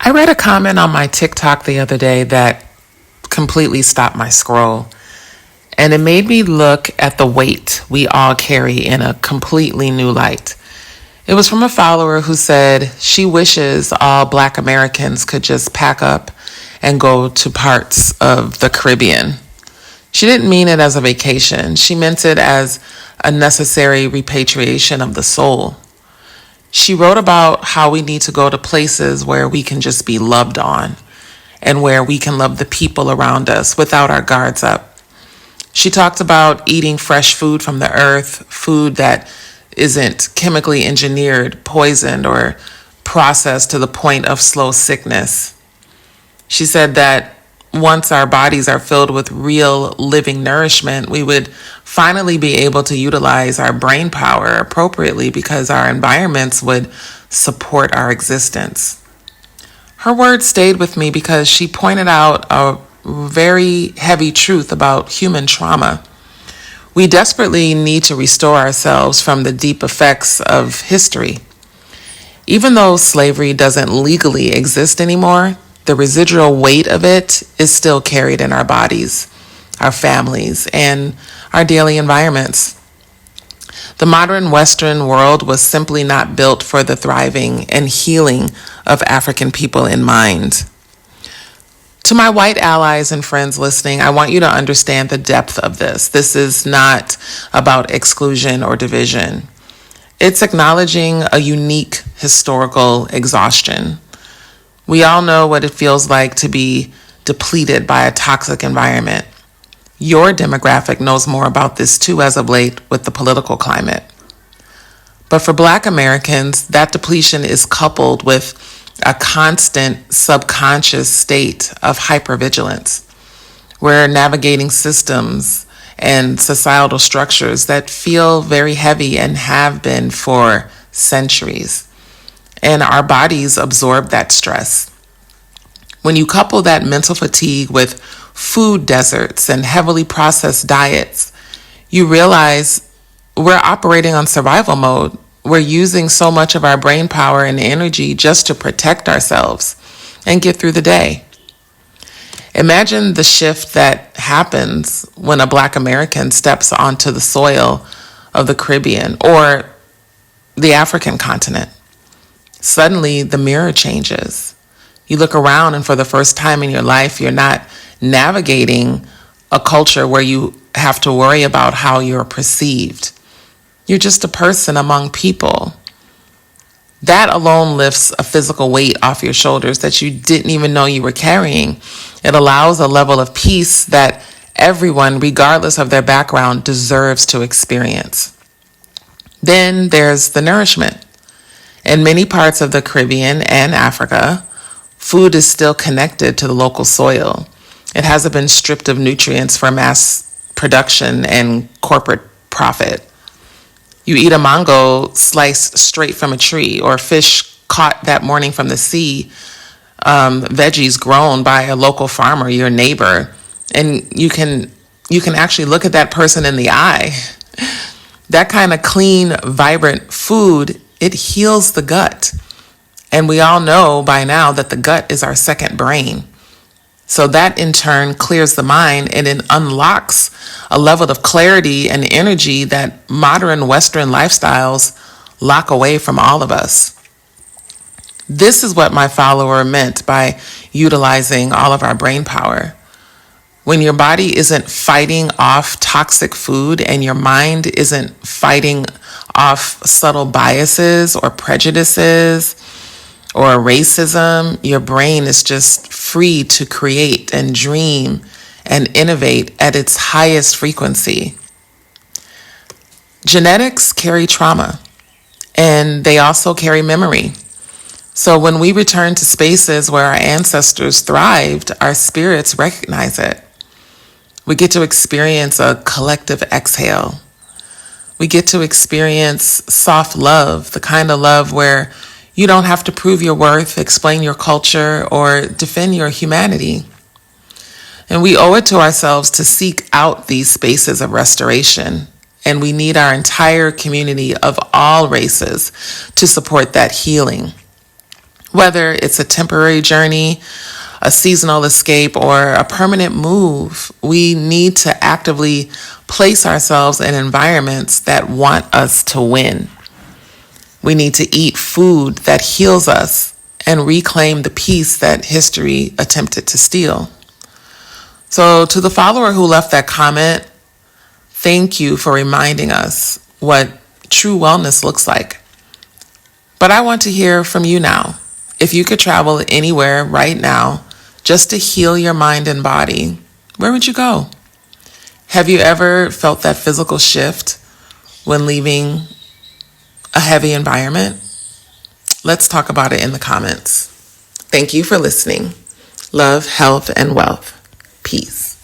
I read a comment on my TikTok the other day that completely stopped my scroll, and it made me look at the weight we all carry in a completely new light. It was from a follower who said she wishes all Black Americans could just pack up and go to parts of the Caribbean. She didn't mean it as a vacation. She meant it as a necessary repatriation of the soul. She wrote about how we need to go to places where we can just be loved on and where we can love the people around us without our guards up. She talked about eating fresh food from the earth, food that isn't chemically engineered, poisoned, or processed to the point of slow sickness. She said that once our bodies are filled with real living nourishment, we would finally be able to utilize our brain power appropriately because our environments would support our existence. Her words stayed with me because she pointed out a very heavy truth about human trauma. We desperately need to restore ourselves from the deep effects of history. Even though slavery doesn't legally exist anymore, the residual weight of it is still carried in our bodies, our families, and our daily environments. The modern Western world was simply not built for the thriving and healing of African people in mind. To my white allies and friends listening, I want you to understand the depth of this. This is not about exclusion or division. It's acknowledging a unique historical exhaustion. We all know what it feels like to be depleted by a toxic environment. Your demographic knows more about this too as of late with the political climate. But for Black Americans, that depletion is coupled with a constant subconscious state of hypervigilance. We're navigating systems and societal structures that feel very heavy and have been for centuries. And our bodies absorb that stress. When you couple that mental fatigue with food deserts and heavily processed diets, you realize we're operating on survival mode. We're using so much of our brain power and energy just to protect ourselves and get through the day. Imagine the shift that happens when a Black American steps onto the soil of the Caribbean or the African continent. Suddenly, the mirror changes. You look around, and for the first time in your life, you're not navigating a culture where you have to worry about how you're perceived. You're just a person among people. That alone lifts a physical weight off your shoulders that you didn't even know you were carrying. It allows a level of peace that everyone, regardless of their background, deserves to experience. Then there's the nourishment. In many parts of the Caribbean and Africa, food is still connected to the local soil. It hasn't been stripped of nutrients for mass production and corporate profit. You eat a mango sliced straight from a tree, or fish caught that morning from the sea, veggies grown by a local farmer, your neighbor, and you can actually look at that person in the eye. That kind of clean, vibrant food, it heals the gut. And we all know by now that the gut is our second brain. So that in turn clears the mind and it unlocks a level of clarity and energy that modern Western lifestyles lock away from all of us. This is what my follower meant by utilizing all of our brain power. When your body isn't fighting off toxic food and your mind isn't fighting off subtle biases or prejudices or racism, your brain is just free to create and dream and innovate at its highest frequency. Genetics carry trauma, and they also carry memory. So when we return to spaces where our ancestors thrived, our spirits recognize it. We get to experience a collective exhale. We get to experience soft love, the kind of love where you don't have to prove your worth, explain your culture, or defend your humanity. And we owe it to ourselves to seek out these spaces of restoration. And we need our entire community of all races to support that healing. Whether it's a temporary journey, a seasonal escape, or a permanent move, we need to actively place ourselves in environments that want us to win. We need to eat food that heals us and reclaim the peace that history attempted to steal. So, to the follower who left that comment, thank you for reminding us what true wellness looks like. But I want to hear from you now. If you could travel anywhere right now just to heal your mind and body, where would you go? Have you ever felt that physical shift when leaving a heavy environment? Let's talk about it in the comments. Thank you for listening. Love, health, and wealth. Peace.